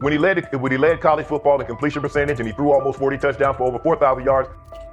when he led college football in completion percentage and he threw almost 40 touchdowns for over 4,000 yards.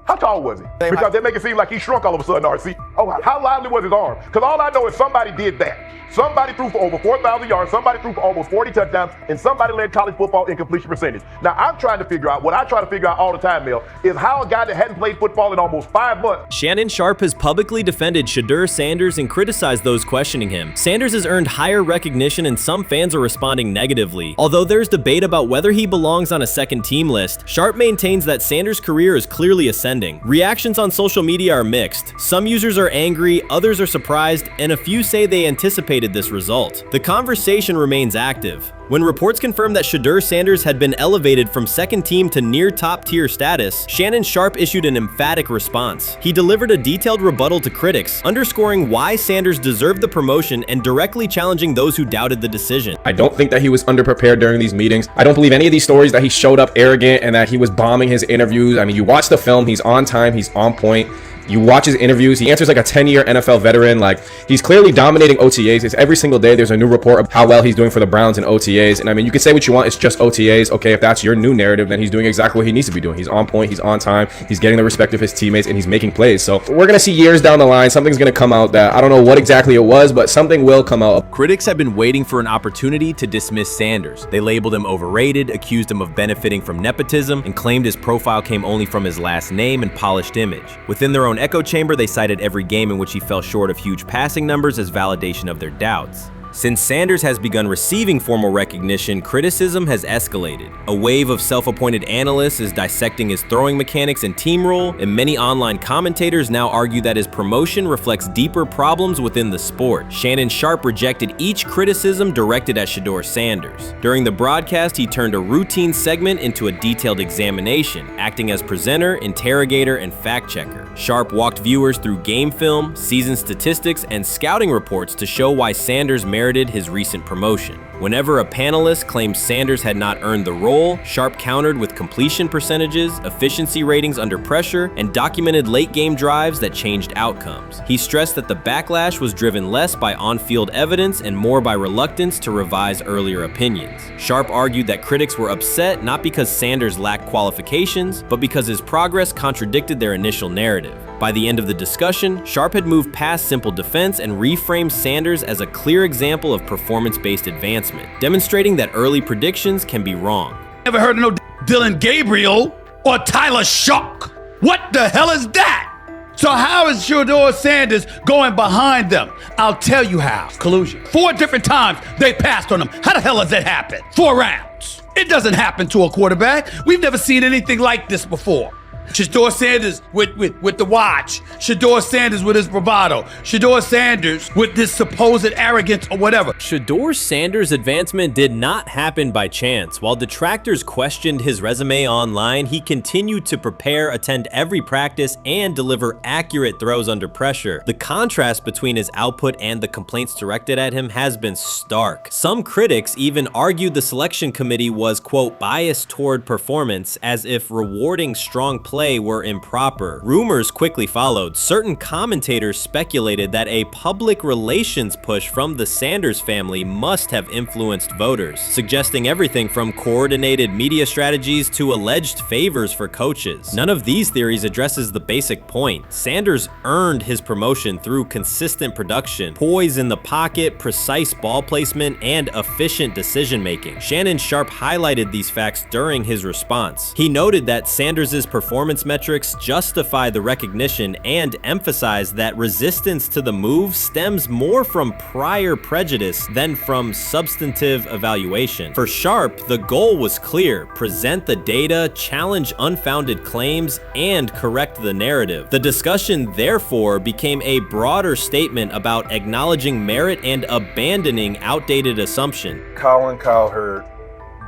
How tall was he? Because they make it seem like he shrunk all of a sudden, RC. Oh, how lively was his arm? Because all I know is somebody did that. Somebody threw for over 4,000 yards, somebody threw for almost 40 touchdowns, and somebody led college football in completion percentage. Now, I'm trying to figure out, what I try to figure out all the time, Mel, is how a guy that hadn't played football in almost 5 months. Shannon Sharpe has publicly defended Shedeur Sanders and criticized those questioning him. Sanders has earned higher recognition and some fans are responding negatively. Although there's debate about whether he belongs on a second team list, Sharpe maintains that Sanders' career is clearly ascending. Reactions on social media are mixed. Some users are angry, others are surprised, and a few say they anticipated this result. The conversation remains active. When reports confirmed that Shedeur Sanders had been elevated from second team to near top tier status, Shannon Sharpe issued an emphatic response. He delivered a detailed rebuttal to critics, underscoring why Sanders deserved the promotion and directly challenging those who doubted the decision. I don't think that he was underprepared during these meetings. I don't believe any of these stories that he showed up arrogant and that he was bombing his interviews. I mean, you watch the film, he's on time, he's on point. You watch his interviews, he answers like a 10-year NFL veteran. Like, he's clearly dominating OTAs. It's every single day there's a new report of how well he's doing for the Browns in OTAs. And I mean, you can say what you want, it's just OTAs. Okay, if that's your new narrative, then he's doing exactly what he needs to be doing. He's on point, he's on time, he's getting the respect of his teammates, and he's making plays. So we're gonna see years down the line, something's gonna come out that I don't know what exactly it was, but something will come out. Critics have been waiting for an opportunity to dismiss Sanders. They labeled him overrated, accused him of benefiting from nepotism, and claimed his profile came only from his last name and polished image. Within their own echo chamber, they cited every game in which he fell short of huge passing numbers as validation of their doubts. Since Sanders has begun receiving formal recognition, criticism has escalated. A wave of self-appointed analysts is dissecting his throwing mechanics and team role, and many online commentators now argue that his promotion reflects deeper problems within the sport. Shannon Sharpe rejected each criticism directed at Shedeur Sanders. During the broadcast, he turned a routine segment into a detailed examination, acting as presenter, interrogator, and fact-checker. Sharpe walked viewers through game film, season statistics, and scouting reports to show why Sanders merited his recent promotion. Whenever a panelist claimed Sanders had not earned the role, Sharpe countered with completion percentages, efficiency ratings under pressure, and documented late-game drives that changed outcomes. He stressed that the backlash was driven less by on-field evidence and more by reluctance to revise earlier opinions. Sharpe argued that critics were upset not because Sanders lacked qualifications, but because his progress contradicted their initial narrative. By the end of the discussion, Sharpe had moved past simple defense and reframed Sanders as a clear example of performance-based advancement, demonstrating that early predictions can be wrong. Never heard of no Dylan Gabriel or Tyler Shock. What the hell is that? So how is Shedeur Sanders going behind them? I'll tell you how. Collusion. 4 different times they passed on him. How the hell does that happen? 4 rounds. It doesn't happen to a quarterback. We've never seen anything like this before. Shedeur Sanders with the watch. Shedeur Sanders with his bravado. Shedeur Sanders with this supposed arrogance or whatever. Shedeur Sanders' advancement did not happen by chance. While detractors questioned his resume online, he continued to prepare, attend every practice, and deliver accurate throws under pressure. The contrast between his output and the complaints directed at him has been stark. Some critics even argued the selection committee was, quote, biased toward performance, as if rewarding strong play were improper. Rumors quickly followed. Certain commentators speculated that a public relations push from the Sanders family must have influenced voters, suggesting everything from coordinated media strategies to alleged favors for coaches. None of these theories addresses the basic point. Sanders earned his promotion through consistent production, poise in the pocket, precise ball placement, and efficient decision-making. Shannon Sharpe highlighted these facts during his response. He noted that Sanders' performance metrics justify the recognition and emphasize that resistance to the move stems more from prior prejudice than from substantive evaluation. For Sharpe, the goal was clear: present the data, challenge unfounded claims, and correct the narrative. The discussion, therefore, became a broader statement about acknowledging merit and abandoning outdated assumption. Colin Cowherd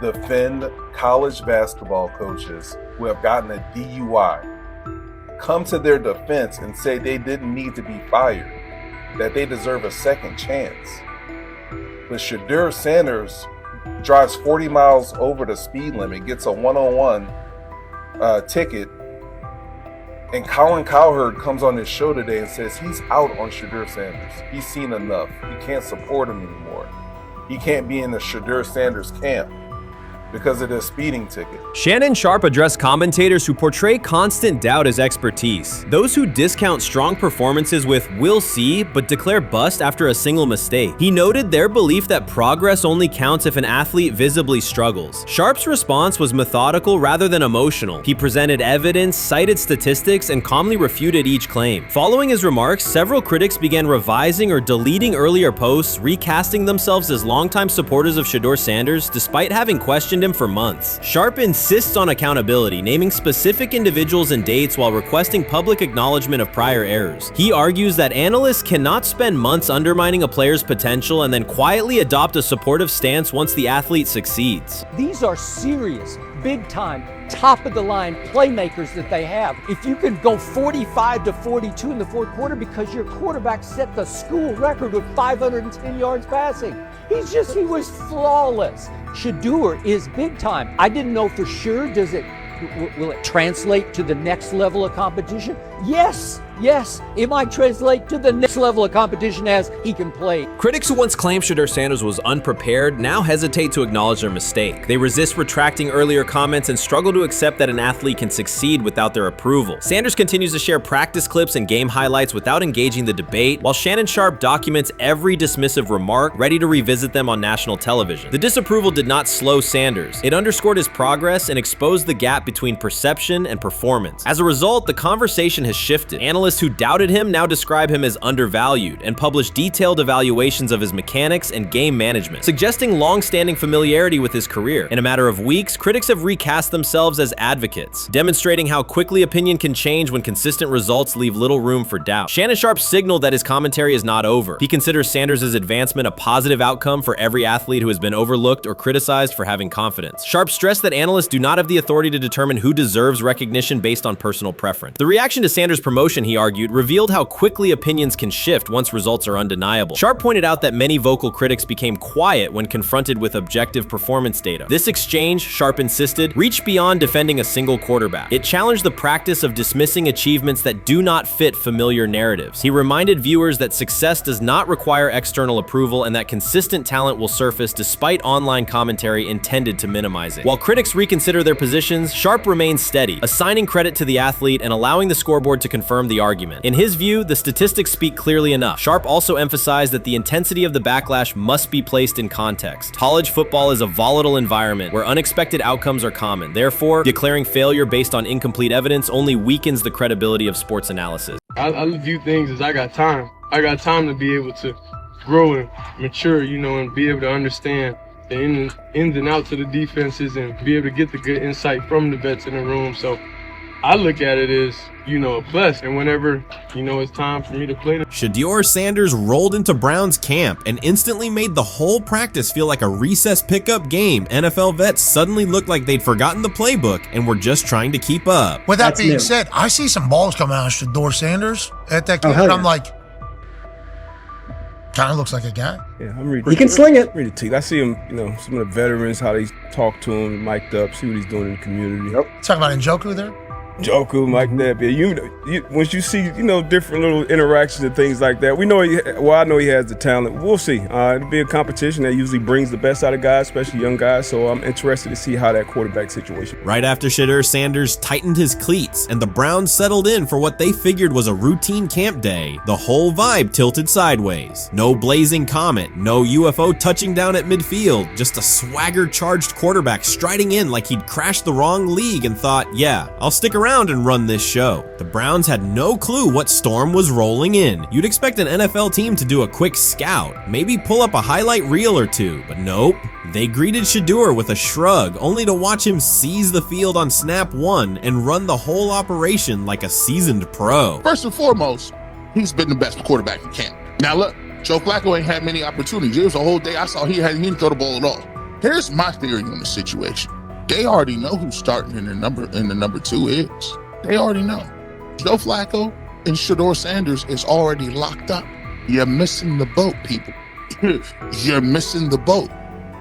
defend college basketball coaches who have gotten a DUI, come to their defense and say they didn't need to be fired, that they deserve a second chance. But Shedeur Sanders drives 40 miles over the speed limit, gets a one-on-one ticket, and Colin Cowherd comes on his show today and says he's out on Shedeur Sanders. He's seen enough. He can't support him anymore. He can't be in the Shedeur Sanders camp. because of their speeding ticket. Shannon Sharpe addressed commentators who portray constant doubt as expertise. Those who discount strong performances with "we'll see" but declare bust after a single mistake. He noted their belief that progress only counts if an athlete visibly struggles. Sharpe's response was methodical rather than emotional. He presented evidence, cited statistics, and calmly refuted each claim. Following his remarks, several critics began revising or deleting earlier posts, recasting themselves as longtime supporters of Shedeur Sanders despite having questioned him for months. Sharpe insists on accountability, naming specific individuals and dates while requesting public acknowledgement of prior errors. He argues that analysts cannot spend months undermining a player's potential and then quietly adopt a supportive stance once the athlete succeeds. These are serious, big-time, top-of-the-line playmakers that they have. If you can go 45-42 in the fourth quarter because your quarterback set the school record with 510 yards passing. He was flawless. Shedeur is big time. I didn't know for sure, will it translate to the next level of competition? Yes, it might translate to the next level of competition as he can play. Critics who once claimed Shedeur Sanders was unprepared now hesitate to acknowledge their mistake. They resist retracting earlier comments and struggle to accept that an athlete can succeed without their approval. Sanders continues to share practice clips and game highlights without engaging the debate, while Shannon Sharpe documents every dismissive remark, ready to revisit them on national television. The disapproval did not slow Sanders. It underscored his progress and exposed the gap between perception and performance. As a result, the conversation has shifted. Analysts who doubted him now describe him as undervalued and publish detailed evaluations of his mechanics and game management, suggesting long-standing familiarity with his career. In a matter of weeks, critics have recast themselves as advocates, demonstrating how quickly opinion can change when consistent results leave little room for doubt. Shannon Sharpe signaled that his commentary is not over. He considers Sanders' advancement a positive outcome for every athlete who has been overlooked or criticized for having confidence. Sharpe stressed that analysts do not have the authority to determine who deserves recognition based on personal preference. The reaction to Sanders' promotion, he argued, revealed how quickly opinions can shift once results are undeniable. Sharpe pointed out that many vocal critics became quiet when confronted with objective performance data. This exchange, Sharpe insisted, reached beyond defending a single quarterback. It challenged the practice of dismissing achievements that do not fit familiar narratives. He reminded viewers that success does not require external approval and that consistent talent will surface despite online commentary intended to minimize it. While critics reconsider their positions, Sharpe remains steady, assigning credit to the athlete and allowing the scoreboard to confirm the argument. In his view, the statistics speak clearly enough. Sharpe also emphasized that the intensity of the backlash must be placed in context. College football is a volatile environment where unexpected outcomes are common. Therefore, declaring failure based on incomplete evidence only weakens the credibility of sports analysis. I view things as I got time. I got time to be able to grow and mature, and be able to understand the ins and outs of the defenses and be able to get the good insight from the vets in the room. So I look at it as, a plus, and whenever, it's time for me to play. Shedeur Sanders rolled into Brown's camp and instantly made the whole practice feel like a recess pickup game. NFL vets suddenly looked like they'd forgotten the playbook and were just trying to keep up. With that being said, I see some balls coming out of Shedeur Sanders at that camp, and I'm like, kind of looks like a guy. Yeah, I'm ready. He can sling it. Ready to I see him, some of the veterans, how they talk to him, mic'd up, see what he's doing in the community. Yep. Talking about Njoku there? Njoku, Mike Nebb. Yeah, once you see, different little interactions and things like that, I know he has the talent. We'll see. It'll be a competition that usually brings the best out of guys, especially young guys. So I'm interested to see how that quarterback situation. Right after Shedeur Sanders tightened his cleats and the Browns settled in for what they figured was a routine camp day, the whole vibe tilted sideways. No blazing comet, no UFO touching down at midfield, just a swagger-charged quarterback striding in like he'd crashed the wrong league and thought, yeah, I'll stick around and run this show. The Browns had no clue what storm was rolling in. You'd expect an NFL team to do a quick scout, maybe pull up a highlight reel or two, but nope. They greeted Shedeur with a shrug, only to watch him seize the field on snap one and run the whole operation like a seasoned pro. First and foremost, he's been the best quarterback in camp. Now look, Joe Flacco ain't had many opportunities. There was a whole day I saw he didn't throw the ball at all. Here's my theory on the situation. They already know who's starting in the number 2 is. They already know. Joe Flacco and Shedeur Sanders is already locked up. You're missing the boat, people. You're missing the boat.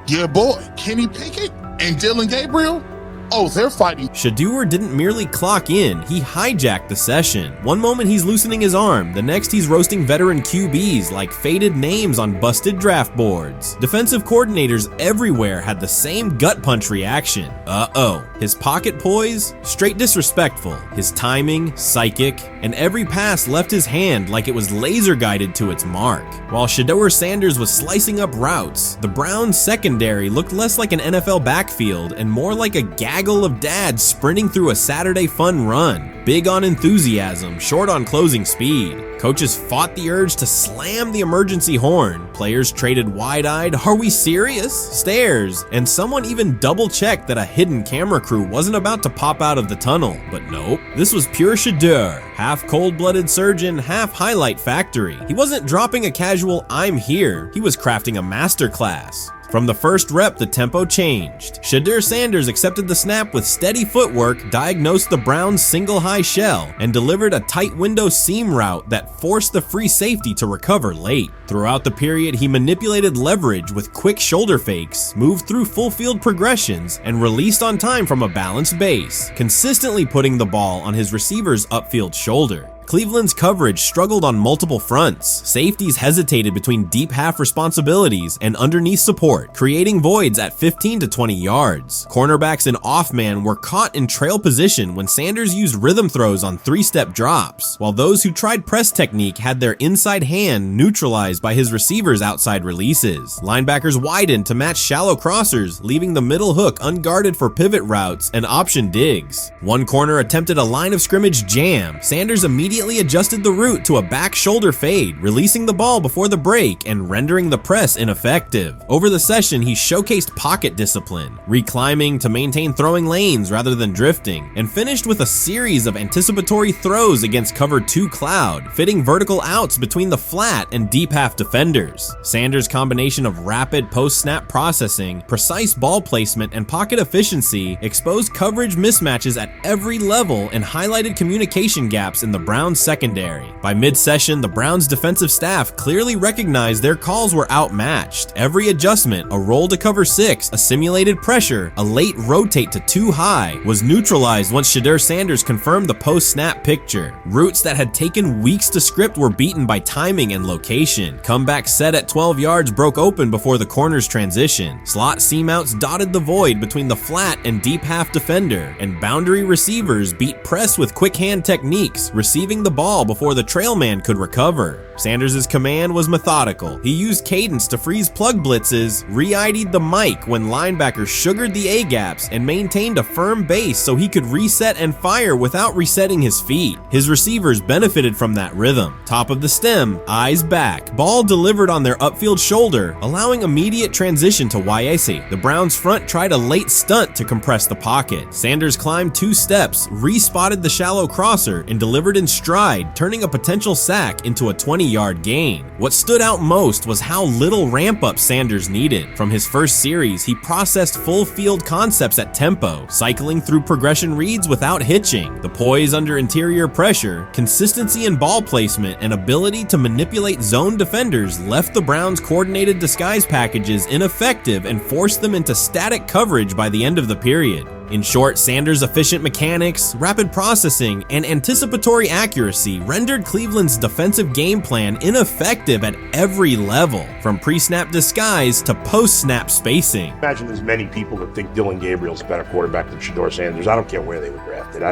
Your boy, Kenny Pickett and Dylan Gabriel, Oh, they're fighting. Shedeur didn't merely clock in, he hijacked the session. One moment he's loosening his arm, the next he's roasting veteran QBs like faded names on busted draft boards. Defensive coordinators everywhere had the same gut punch reaction. Uh-oh. His pocket poise? Straight disrespectful. His timing? Psychic. And every pass left his hand like it was laser guided to its mark. While Shedeur Sanders was slicing up routes, the Browns secondary looked less like an NFL backfield and more like a gaggle of dads sprinting through a Saturday fun run. Big on enthusiasm, short on closing speed. Coaches fought the urge to slam the emergency horn. Players traded wide-eyed, "Are we serious?" stares, and someone even double-checked that a hidden camera crew wasn't about to pop out of the tunnel. But nope, this was pure Shedeur, half cold-blooded surgeon, half highlight factory. He wasn't dropping a casual "I'm here," he was crafting a masterclass. From the first rep, the tempo changed. Shedeur Sanders accepted the snap with steady footwork, diagnosed the Browns' single high shell, and delivered a tight window seam route that forced the free safety to recover late. Throughout the period, he manipulated leverage with quick shoulder fakes, moved through full field progressions, and released on time from a balanced base, consistently putting the ball on his receiver's upfield shoulder. Cleveland's coverage struggled on multiple fronts. Safeties hesitated between deep half responsibilities and underneath support, creating voids at 15 to 20 yards. Cornerbacks and off-man were caught in trail position when Sanders used rhythm throws on three-step drops, while those who tried press technique had their inside hand neutralized by his receivers' outside releases. Linebackers widened to match shallow crossers, leaving the middle hook unguarded for pivot routes and option digs. One corner attempted a line of scrimmage jam. Sanders immediately adjusted the route to a back shoulder fade, releasing the ball before the break and rendering the press ineffective. Over the session, he showcased pocket discipline, reclimbing to maintain throwing lanes rather than drifting, and finished with a series of anticipatory throws against cover 2 cloud, fitting vertical outs between the flat and deep half defenders. Sanders' combination of rapid post-snap processing, precise ball placement, and pocket efficiency exposed coverage mismatches at every level and highlighted communication gaps in the Browns secondary. By mid-session, the Browns defensive staff clearly recognized their calls were outmatched. Every adjustment, a roll to cover 6, a simulated pressure, a late rotate to 2 high, was neutralized once Shedeur Sanders confirmed the post-snap picture. Routes that had taken weeks to script were beaten by timing and location. Comeback set at 12 yards broke open before the corner's transition. Slot seam-outs dotted the void between the flat and deep half defender, and boundary receivers beat press with quick hand techniques, receiving the ball before the trail man could recover. Sanders' command was methodical. He used cadence to freeze plug blitzes, re-ID'd the mic when linebackers sugared the A-gaps, and maintained a firm base so he could reset and fire without resetting his feet. His receivers benefited from that rhythm. Top of the stem, eyes back. Ball delivered on their upfield shoulder, allowing immediate transition to YAC. The Browns front tried a late stunt to compress the pocket. Sanders climbed 2 steps, re-spotted the shallow crosser, and delivered in stride, turning a potential sack into a 20-yard gain. What stood out most was how little ramp-up Sanders needed. From his first series, he processed full-field concepts at tempo, cycling through progression reads without hitching. The poise under interior pressure, consistency in ball placement, and ability to manipulate zone defenders left the Browns' coordinated disguise packages ineffective and forced them into static coverage by the end of the period. In short, Sanders' efficient mechanics, rapid processing, and anticipatory accuracy rendered Cleveland's defensive game plan ineffective at every level, from pre-snap disguise to post-snap spacing. Imagine there's many people that think Dylan Gabriel's a better quarterback than Shedeur Sanders. I don't care where they were drafted.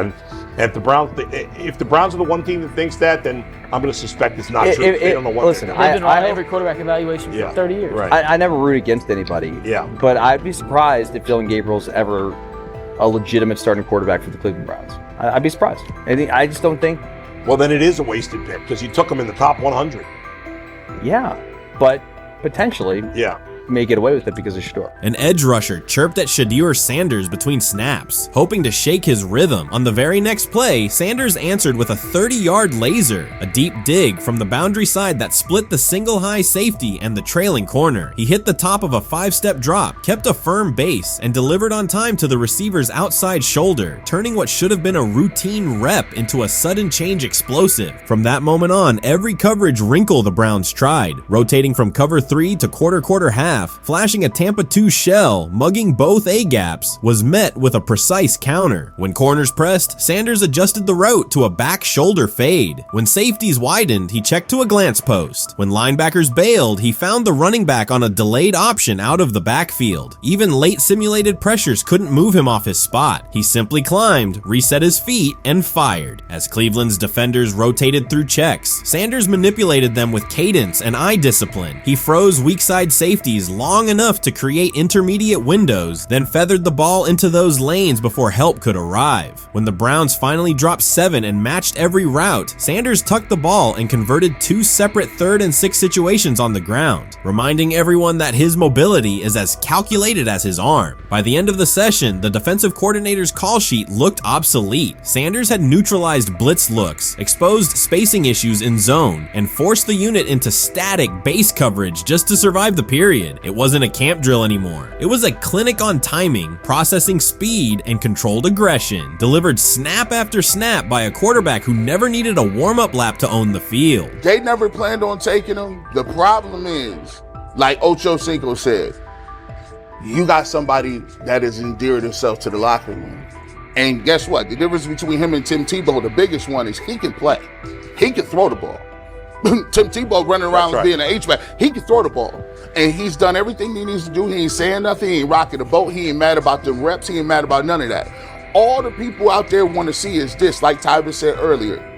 If the Browns are the one team that thinks that, then I'm going to suspect it's not true. They don't know what listen, I've been on every quarterback evaluation for 30 years. Right. I never root against anybody. Yeah. But I'd be surprised if Dylan Gabriel's ever a legitimate starting quarterback for the Cleveland Browns. I'd be surprised. I just don't think. Well, then it is a wasted pick because you took him in the top 100. Yeah, but potentially. Yeah. May get away with it because of Shedeur. An edge rusher chirped at Shedeur Sanders between snaps, hoping to shake his rhythm. On the very next play, Sanders answered with a 30-yard laser, a deep dig from the boundary side that split the single high safety and the trailing corner. He hit the top of a 5-step drop, kept a firm base, and delivered on time to the receiver's outside shoulder, turning what should have been a routine rep into a sudden change explosive. From that moment on, every coverage wrinkle the Browns tried, rotating from cover 3 to quarter half, half, flashing a Tampa 2 shell, mugging both A-gaps, was met with a precise counter. When corners pressed, Sanders adjusted the route to a back shoulder fade. When safeties widened, he checked to a glance post. When linebackers bailed, he found the running back on a delayed option out of the backfield. Even late simulated pressures couldn't move him off his spot. He simply climbed, reset his feet, and fired. As Cleveland's defenders rotated through checks, Sanders manipulated them with cadence and eye discipline. He froze weak side safeties long enough to create intermediate windows, then feathered the ball into those lanes before help could arrive. When the Browns finally dropped 7 and matched every route, Sanders tucked the ball and converted 2 separate 3rd and 6 situations on the ground, reminding everyone that his mobility is as calculated as his arm. By the end of the session, the defensive coordinator's call sheet looked obsolete. Sanders had neutralized blitz looks, exposed spacing issues in zone, and forced the unit into static base coverage just to survive the period. It wasn't a camp drill anymore. It was a clinic on timing, processing speed, and controlled aggression, delivered snap after snap by a quarterback who never needed a warm-up lap to own the field. They never planned on taking him. The problem is, like Ocho Cinco said, you got somebody that has endeared himself to the locker room. And guess what? The difference between him and Tim Tebow, the biggest one, is he can play. He can throw the ball. Tim Tebow running around being an H-back, he can throw the ball. And he's done everything he needs to do. He ain't saying nothing. He ain't rocking the boat. He ain't mad about the reps. He ain't mad about none of that. All the people out there want to see is this, like Tyler said earlier.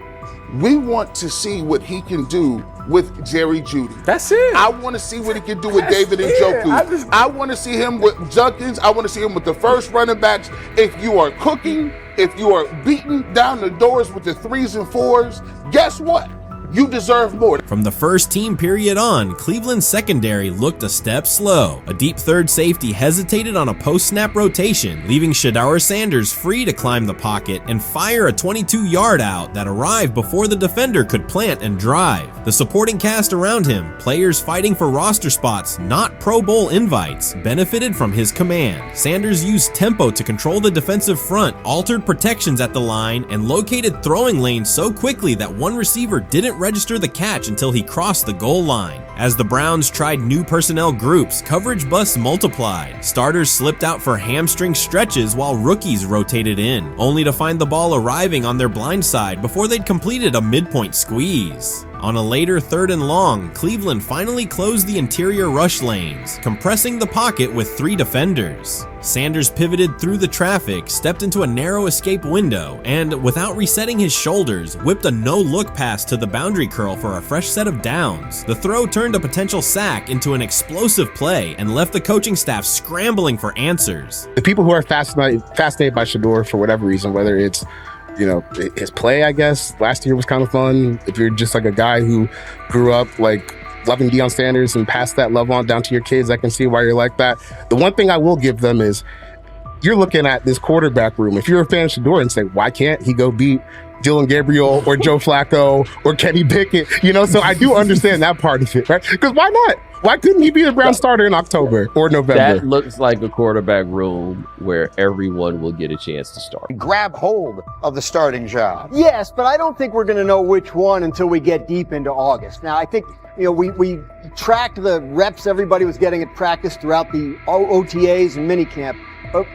We want to see what he can do with Jerry Jeudy. That's it. I want to see what he can do with David Njoku. I want to see him with Junkins. I want to see him with the first running backs. If you are cooking, if you are beating down the doors with the 3s and 4s, guess what? You deserve more. From the first team period on, Cleveland's secondary looked a step slow. A deep third safety hesitated on a post-snap rotation, leaving Shedeur Sanders free to climb the pocket and fire a 22-yard out that arrived before the defender could plant and drive. The supporting cast around him, players fighting for roster spots, not Pro Bowl invites, benefited from his command. Sanders used tempo to control the defensive front, altered protections at the line, and located throwing lanes so quickly that one receiver didn't register the catch until he crossed the goal line. As the Browns tried new personnel groups, coverage busts multiplied. Starters slipped out for hamstring stretches while rookies rotated in, only to find the ball arriving on their blind side before they'd completed a midpoint squeeze. On a later 3rd and long, Cleveland finally closed the interior rush lanes, compressing the pocket with 3 defenders. Sanders pivoted through the traffic, stepped into a narrow escape window, and, without resetting his shoulders, whipped a no-look pass to the boundary curl for a fresh set of downs. The throw turned a potential sack into an explosive play and left the coaching staff scrambling for answers. The people who are fascinated by Shedeur for whatever reason, whether it's his play, I guess, last year was kind of fun. If you're just like a guy who grew up like loving Deion Sanders and passed that love on down to your kids, I can see why you're like that. The one thing I will give them is you're looking at this quarterback room. If you're a fan of Shedeur and say, why can't he go beat Dylan Gabriel or Joe Flacco or Kenny Pickett? So I do understand that part of it, right? Because why not? Why couldn't he be the Brown starter in October or November? That looks like a quarterback room where everyone will get a chance to start. Grab hold of the starting job. Yes, but I don't think we're going to know which one until we get deep into August. Now, I think, we tracked the reps everybody was getting at practice throughout the OTAs and minicamp. But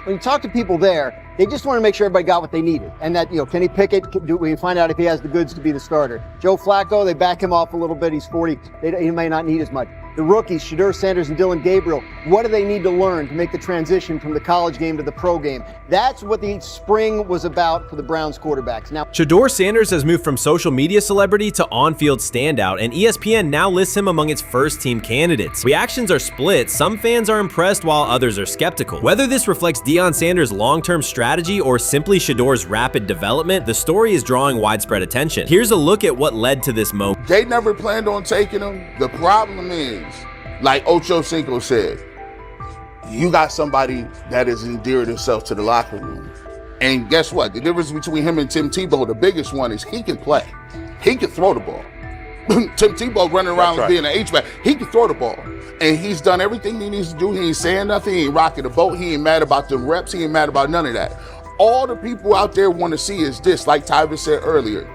when you talk to people there, they just want to make sure everybody got what they needed. And that, Kenny Pickett, we can find out if he has the goods to be the starter. Joe Flacco, they back him off a little bit. He's 40. He may not need as much. The rookies, Shedeur Sanders and Dylan Gabriel, what do they need to learn to make the transition from the college game to the pro game? That's what the spring was about for the Browns quarterbacks. Now, Shedeur Sanders has moved from social media celebrity to on-field standout, and ESPN now lists him among its first-team candidates. Reactions are split. Some fans are impressed while others are skeptical. Whether this reflects Deion Sanders' long-term strategy or simply Shedeur's rapid development, the story is drawing widespread attention. Here's a look at what led to this moment. They never planned on taking him. The problem is, like Ocho Cinco said, you got somebody that has endeared himself to the locker room. And guess what? The difference between him and Tim Tebow, the biggest one, is he can play. He can throw the ball. Tim Tebow running around being an H-back, he can throw the ball. And he's done everything he needs to do. He ain't saying nothing. He ain't rocking the boat. He ain't mad about the reps. He ain't mad about none of that. All the people out there want to see is this, like Tyler said earlier.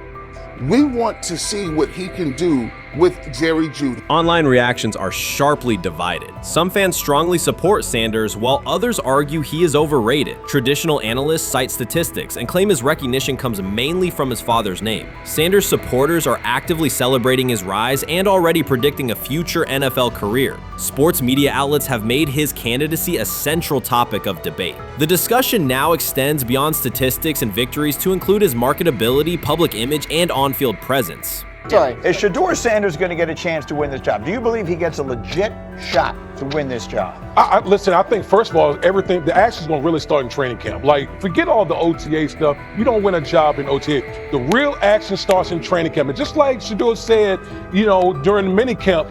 We want to see what he can do with Jerry Jeudy. Online reactions are sharply divided. Some fans strongly support Sanders, while others argue he is overrated. Traditional analysts cite statistics and claim his recognition comes mainly from his father's name. Sanders supporters are actively celebrating his rise and already predicting a future NFL career. Sports media outlets have made his candidacy a central topic of debate. The discussion now extends beyond statistics and victories to include his marketability, public image, and on-field presence. Sorry, is Shedeur Sanders going to get a chance to win this job? Do you believe he gets a legit shot to win this job? Listen, I think first of all, the action's going to really start in training camp. Like, forget all the OTA stuff. You don't win a job in OTA. The real action starts in training camp. And just like Shedeur said, during the mini camp,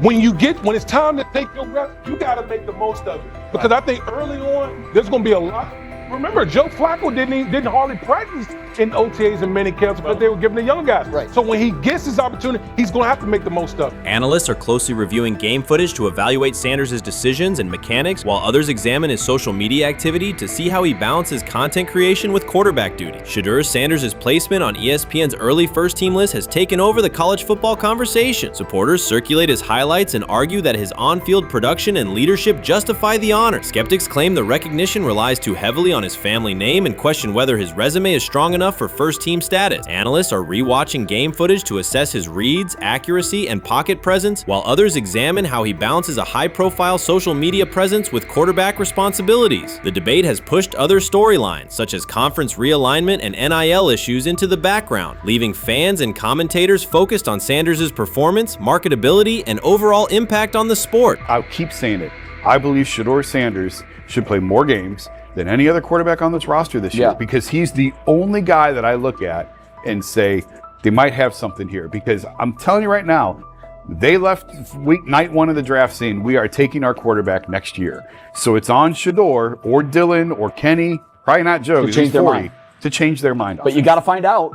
when it's time to take your reps, you got to make the most of it. Because I think early on, there's going to be a lot. Remember, Joe Flacco didn't hardly practice in OTAs and mini camps because they were giving the young guys. Right. So when he gets his opportunity, he's going to have to make the most of it. Analysts are closely reviewing game footage to evaluate Sanders' decisions and mechanics, while others examine his social media activity to see how he balances content creation with quarterback duty. Shedeur Sanders' placement on ESPN's early first-team list has taken over the college football conversation. Supporters circulate his highlights and argue that his on-field production and leadership justify the honor. Skeptics claim the recognition relies too heavily on his family name and question whether his resume is strong enough for first-team status. Analysts are rewatching game footage to assess his reads, accuracy, and pocket presence, while others examine how he balances a high-profile social media presence with quarterback responsibilities. The debate has pushed other storylines, such as conference realignment and NIL issues, into the background, leaving fans and commentators focused on Sanders' performance, marketability, and overall impact on the sport. I'll keep saying it. I believe Shedeur Sanders should play more games than any other quarterback on this roster this year, because he's the only guy that I look at and say they might have something here. Because I'm telling you right now, they left night one of the draft saying we are taking our quarterback next year. So it's on Shedeur or Dylan or Kenny, probably not Joe, to change their mind. To change their mind. But you got to find out.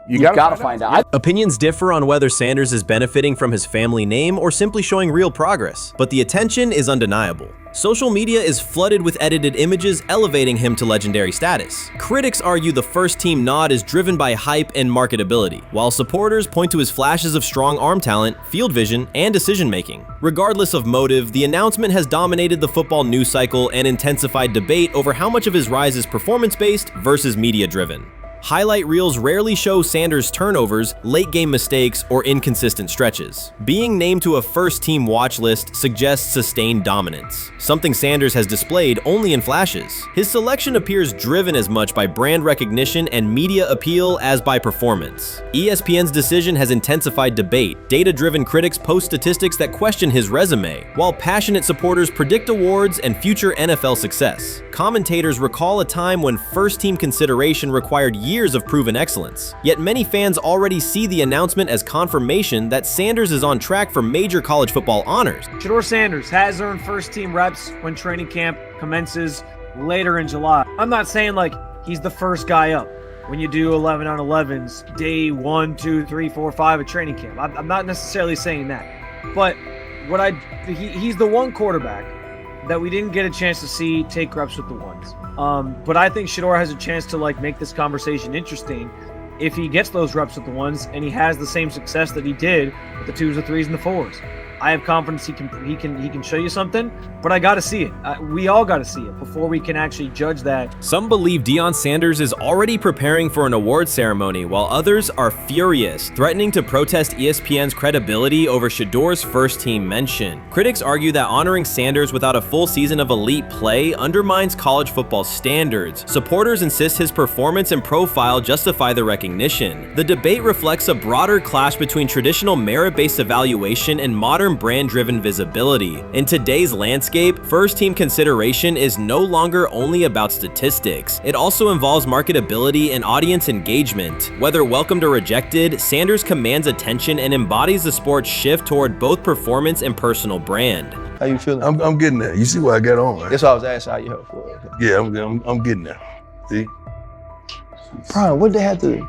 You gotta find out. Opinions differ on whether Sanders is benefiting from his family name or simply showing real progress, but the attention is undeniable. Social media is flooded with edited images elevating him to legendary status. Critics argue the first-team nod is driven by hype and marketability, while supporters point to his flashes of strong arm talent, field vision, and decision-making. Regardless of motive, the announcement has dominated the football news cycle and intensified debate over how much of his rise is performance-based versus media-driven. Highlight reels rarely show Sanders' turnovers, late-game mistakes, or inconsistent stretches. Being named to a first-team watch list suggests sustained dominance, something Sanders has displayed only in flashes. His selection appears driven as much by brand recognition and media appeal as by performance. ESPN's decision has intensified debate. Data-driven critics post statistics that question his resume, while passionate supporters predict awards and future NFL success. Commentators recall a time when first-team consideration required years of proven excellence. Yet many fans already see the announcement as confirmation that Sanders is on track for major college football honors. Shedeur Sanders has earned first-team reps when training camp commences later in July. I'm not saying like he's the first guy up when you do 11 on 11s day 1, 2, 3, 4, 5 at training camp. I'm not necessarily saying that, but he's the one quarterback that we didn't get a chance to see take reps with the ones. But I think Shedeur has a chance to make this conversation interesting if he gets those reps with the ones and he has the same success that he did with the 2s, the 3s, and the 4s. I have confidence he can show you something, but I got to see it. We all got to see it before we can actually judge that. Some believe Deion Sanders is already preparing for an award ceremony, while others are furious, threatening to protest ESPN's credibility over Shedeur's first-team mention. Critics argue that honoring Sanders without a full season of elite play undermines college football standards. Supporters insist his performance and profile justify the recognition. The debate reflects a broader clash between traditional merit-based evaluation and modern brand-driven visibility. In today's landscape, first-team consideration is no longer only about statistics. It also involves marketability and audience engagement. Whether welcomed or rejected, Sanders commands attention and embodies the sport's shift toward both performance and personal brand. How you feeling? I'm getting there. You see what I got on, right? That's what I was asking how you help for. Yeah, I'm getting there. See? Brian, what they had to do?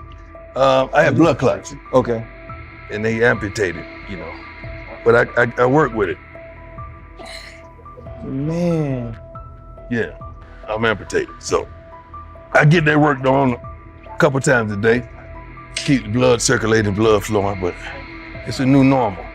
I had blood clots. Okay. And they amputated, But I work with it. Man. Yeah, I'm amputated. So I get that work done a couple times a day. Keep the blood circulating, blood flowing, but It's a new normal.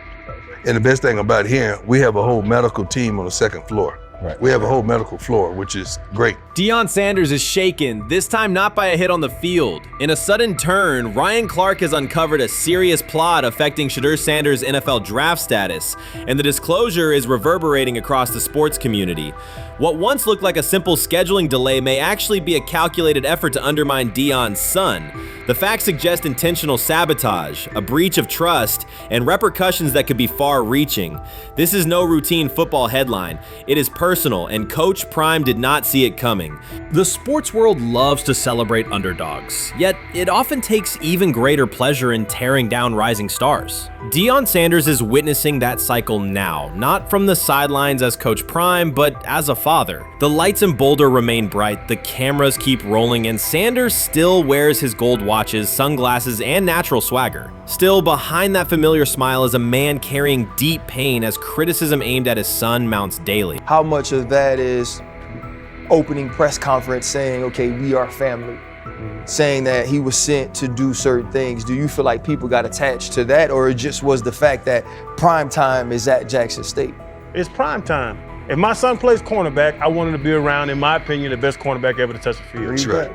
And the best thing about here, we have a whole medical team on the second floor. Right. We have a whole medical floor, which is great. Deion Sanders is shaken, this time not by a hit on the field. In a sudden turn, Ryan Clark has uncovered a serious plot affecting Shedeur Sanders' NFL draft status, and the disclosure is reverberating across the sports community. What once looked like a simple scheduling delay may actually be a calculated effort to undermine Deion's son. The facts suggest intentional sabotage, a breach of trust, and repercussions that could be far-reaching. This is no routine football headline. It is personal, and Coach Prime did not see it coming. The sports world loves to celebrate underdogs, yet it often takes even greater pleasure in tearing down rising stars. Deion Sanders is witnessing that cycle now, not from the sidelines as Coach Prime, but as a father. The lights in Boulder remain bright, the cameras keep rolling, and Sanders still wears his gold watches, sunglasses, and natural swagger. Still, behind that familiar smile is a man carrying deep pain as criticism aimed at his son mounts daily. How much of that is opening press conference saying, okay, we are family, saying that he was sent to do certain things? Do you feel like people got attached to that, or it just was the fact that prime time is at Jackson State? It's prime time. If my son plays cornerback, I want him to be around, in my opinion, the best cornerback ever to touch the field. That's right.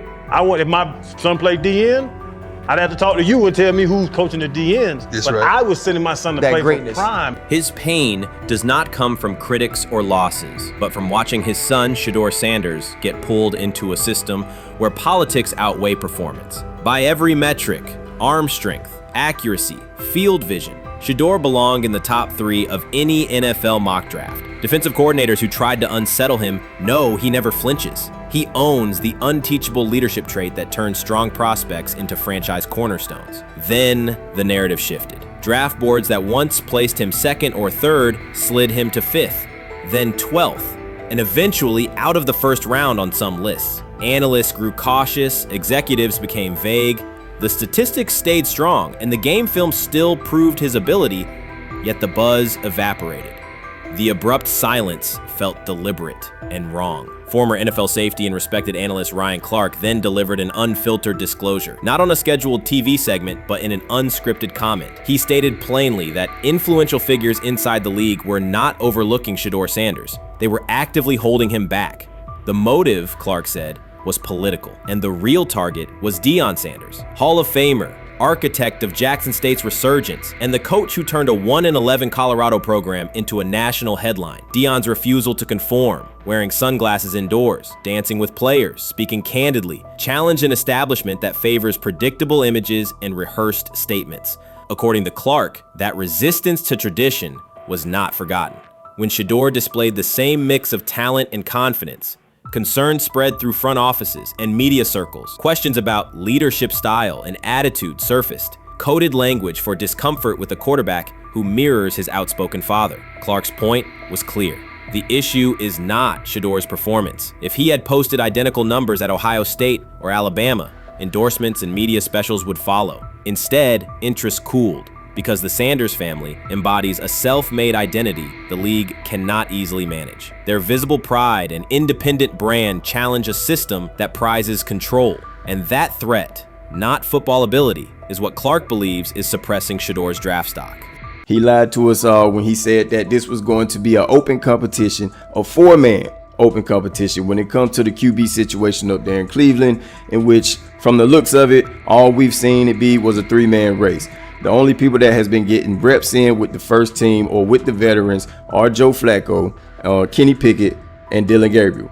If my son played DN, I'd have to talk to you and tell me who's coaching the DNs. That's but right. I was sending my son to play for prime. His pain does not come from critics or losses, but from watching his son, Shedeur Sanders, get pulled into a system where politics outweigh performance. By every metric, arm strength, accuracy, field vision, Shedeur belonged in the top 3 of any NFL mock draft. Defensive coordinators who tried to unsettle him know he never flinches. He owns the unteachable leadership trait that turns strong prospects into franchise cornerstones. Then the narrative shifted. Draft boards that once placed him 2nd or 3rd slid him to 5th, then 12th, and eventually out of the 1st round on some lists. Analysts grew cautious, executives became vague. The statistics stayed strong, and the game film still proved his ability, yet the buzz evaporated. The abrupt silence felt deliberate and wrong. Former NFL safety and respected analyst Ryan Clark then delivered an unfiltered disclosure, not on a scheduled TV segment, but in an unscripted comment. He stated plainly that influential figures inside the league were not overlooking Shedeur Sanders. They were actively holding him back. The motive, Clark said, was political, and the real target was Deion Sanders, Hall of Famer, architect of Jackson State's resurgence, and the coach who turned a 1-11 Colorado program into a national headline. Deion's refusal to conform, wearing sunglasses indoors, dancing with players, speaking candidly, challenged an establishment that favors predictable images and rehearsed statements. According to Clark, that resistance to tradition was not forgotten. When Shedeur displayed the same mix of talent and confidence, concern spread through front offices and media circles. Questions about leadership style and attitude surfaced. Coded language for discomfort with a quarterback who mirrors his outspoken father. Clark's point was clear. The issue is not Shedeur's performance. If he had posted identical numbers at Ohio State or Alabama, endorsements and media specials would follow. Instead, interest cooled, because the Sanders family embodies a self-made identity the league cannot easily manage. Their visible pride and independent brand challenge a system that prizes control. And that threat, not football ability, is what Clark believes is suppressing Shedeur's draft stock. He lied to us all when he said that this was going to be an open competition, a 4-man open competition when it comes to the QB situation up there in Cleveland, in which, from the looks of it, all we've seen it be was a 3-man race. The only people that has been getting reps in with the first team or with the veterans are Joe Flacco, Kenny Pickett, and Dillon Gabriel.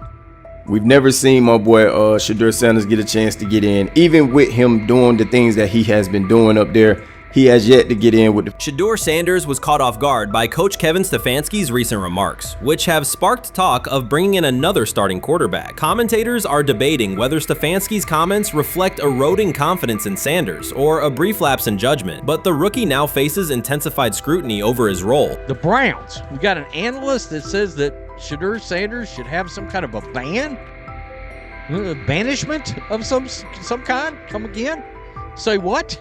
We've never seen my boy Shedeur Sanders get a chance to get in. Even with him doing the things that he has been doing up there, he has yet to get in with the... Shedeur Sanders was caught off guard by Coach Kevin Stefanski's recent remarks, which have sparked talk of bringing in another starting quarterback. Commentators are debating whether Stefanski's comments reflect eroding confidence in Sanders or a brief lapse in judgment, but the rookie now faces intensified scrutiny over his role. The Browns, we got an analyst that says that Shedeur Sanders should have some kind of a ban? Banishment of some kind? Come again? Say what?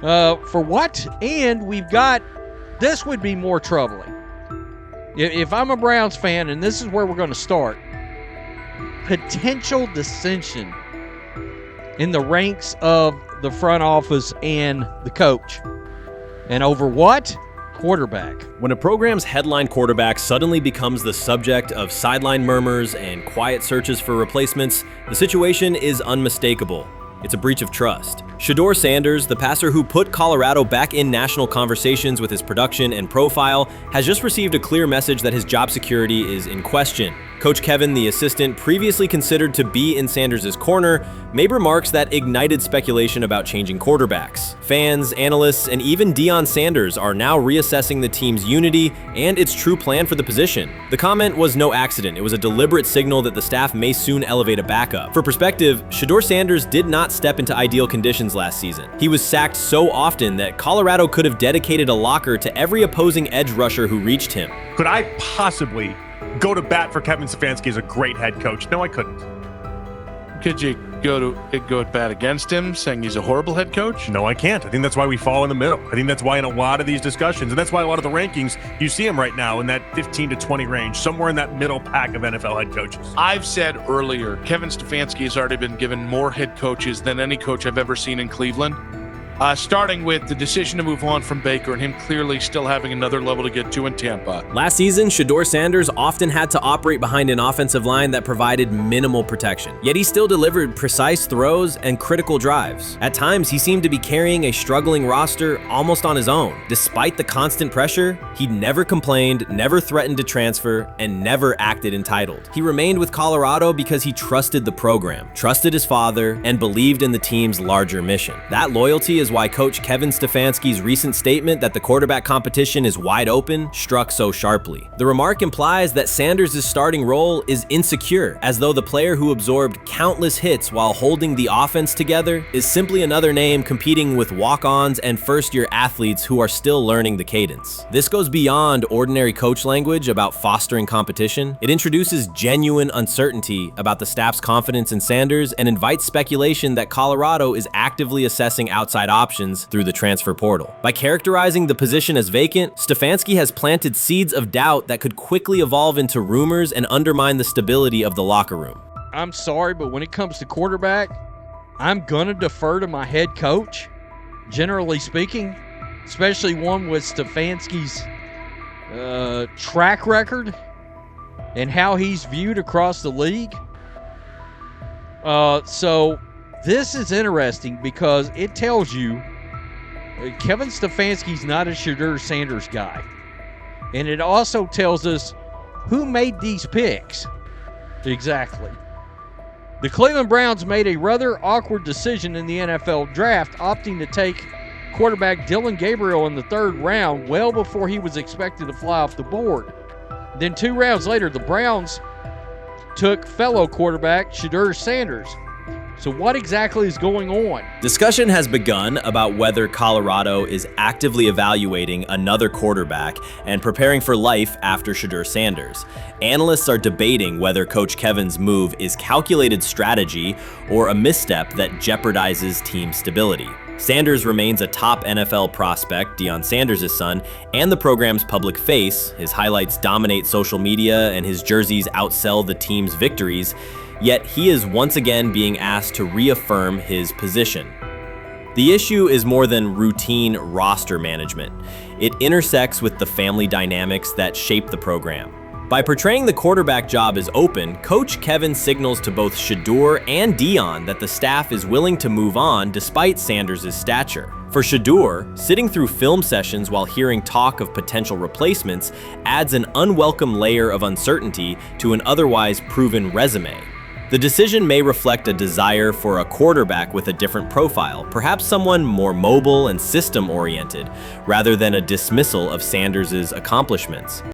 For what? And we've got, this would be more troubling. If I'm a Browns fan, and this is where we're going to start, potential dissension in the ranks of the front office and the coach. And over what? Quarterback. When a program's headline quarterback suddenly becomes the subject of sideline murmurs and quiet searches for replacements, the situation is unmistakable. It's a breach of trust. Shedeur Sanders, the passer who put Colorado back in national conversations with his production and profile, has just received a clear message that his job security is in question. Coach Kevin, the assistant previously considered to be in Sanders' corner, made remarks that ignited speculation about changing quarterbacks. Fans, analysts, and even Deion Sanders are now reassessing the team's unity and its true plan for the position. The comment was no accident. It was a deliberate signal that the staff may soon elevate a backup. For perspective, Shedeur Sanders did not step into ideal conditions last season. He was sacked so often that Colorado could have dedicated a locker to every opposing edge rusher who reached him. Could I possibly go to bat for Kevin Stefanski as a great head coach? No, I couldn't. Could you go to bat against him, saying he's a horrible head coach? No, I can't. I think that's why we fall in the middle. I think that's why in a lot of these discussions, and that's why a lot of the rankings, you see him right now in that 15 to 20 range, somewhere in that middle pack of NFL head coaches. I've said earlier, Kevin Stefanski has already been given more head coaches than any coach I've ever seen in Cleveland. Starting with the decision to move on from Baker and him clearly still having another level to get to in Tampa. Last season, Shedeur Sanders often had to operate behind an offensive line that provided minimal protection, yet he still delivered precise throws and critical drives. At times, he seemed to be carrying a struggling roster almost on his own. Despite the constant pressure, he never complained, never threatened to transfer, and never acted entitled. He remained with Colorado because he trusted the program, trusted his father, and believed in the team's larger mission. That loyalty is why Coach Kevin Stefanski's recent statement that the quarterback competition is wide open struck so sharply. The remark implies that Sanders' starting role is insecure, as though the player who absorbed countless hits while holding the offense together is simply another name competing with walk-ons and first-year athletes who are still learning the cadence. This goes beyond ordinary coach language about fostering competition. It introduces genuine uncertainty about the staff's confidence in Sanders and invites speculation that Colorado is actively assessing outside options through the transfer portal. By characterizing the position as vacant, Stefanski has planted seeds of doubt that could quickly evolve into rumors and undermine the stability of the locker room. I'm sorry, but when it comes to quarterback, I'm gonna defer to my head coach, generally speaking, especially one with Stefanski's track record and how he's viewed across the league. So this is interesting because it tells you Kevin Stefanski's not a Shedeur Sanders guy. And it also tells us who made these picks. Exactly. The Cleveland Browns made a rather awkward decision in the NFL draft, opting to take quarterback Dillon Gabriel in the 3rd round, well before he was expected to fly off the board. Then 2 rounds later, the Browns took fellow quarterback Shedeur Sanders. So what exactly is going on? Discussion has begun about whether Colorado is actively evaluating another quarterback and preparing for life after Shedeur Sanders. Analysts are debating whether Coach Kevin's move is calculated strategy or a misstep that jeopardizes team stability. Sanders remains a top NFL prospect, Deion Sanders' son, and the program's public face. His highlights dominate social media and his jerseys outsell the team's victories. Yet he is once again being asked to reaffirm his position. The issue is more than routine roster management. It intersects with the family dynamics that shape the program. By portraying the quarterback job as open, Coach Kevin signals to both Shedeur and Deion that the staff is willing to move on despite Sanders' stature. For Shedeur, sitting through film sessions while hearing talk of potential replacements adds an unwelcome layer of uncertainty to an otherwise proven resume. The decision may reflect a desire for a quarterback with a different profile, perhaps someone more mobile and system-oriented, rather than a dismissal of Sanders' accomplishments.